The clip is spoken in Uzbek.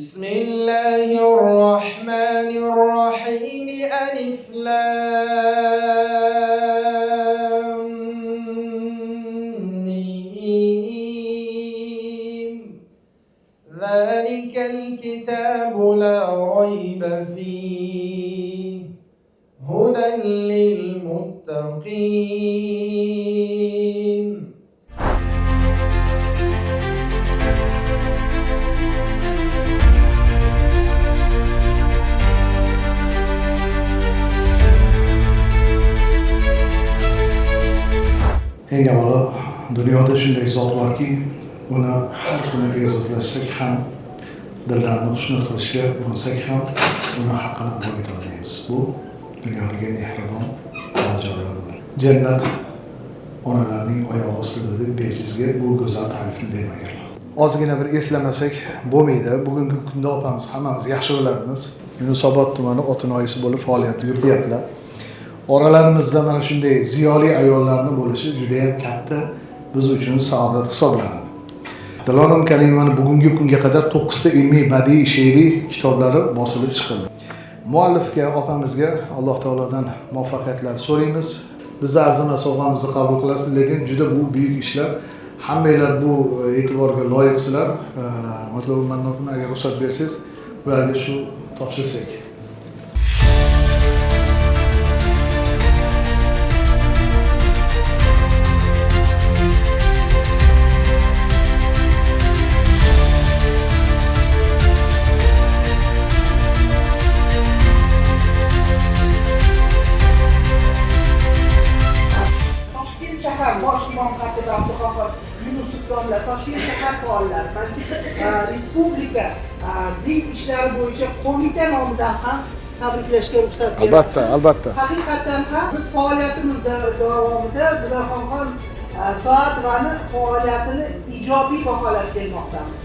بسم الله الرحمن الرحيم ألف لام ميم ذلك الكتاب لا ريب فيه هدى للمتقين. Eng avvalo dunyoda shunday zot borki, uni har kuni e'zozlasak ham, dillarni xushnud qilishga urinsak ham, uni haqqini ado eta olmaymiz. Bu dunyodagi mehribon onajonlar bo'ladi. Jannat onalarning oyog'i ostida deb bejizga bu go'zal ta'rifni bermaganlar. Ozgina bir eslamasak bo'lmaydi. Bugungi kunda opamiz hammamiz yaxshi bilamiz. Yunusobod tumani Otinoyisi bo'lib faoliyat yurityaptilar. Oralarimizda mana shunday ziyoli ayollarning bo'lishi juda ham katta biz uchun saodat hisoblanadi. Dilonom Karimovaning bugungi kunga qadar 9 ta ilmiy badiiy she'riy kitoblari bosilib chiqildi. Muallifga opamizga Alloh taolodan muvaffaqiyatlar so'raymiz. Bizni arzimas sovg'amizni qabul qilasiz, lekin juda bu buyuk ishlar. Hammanglar bu e'tiborga loyiqsizlar. Matlab Mannobni agar ruxsat bersangiz, ularga shu topshirsak. Bosh imom xatib Abduqodir Yunusov domla Toshkent shahar faollari respublika din ishlari bo'yicha qo'mita nomidan ham tabriklashga ruxsat beramiz. Albatta. Haqiqatan ham biz faoliyatimiz davomida Zulayxonxon Soatovani faoliyatini ijobiy baholab kelmoqdamiz.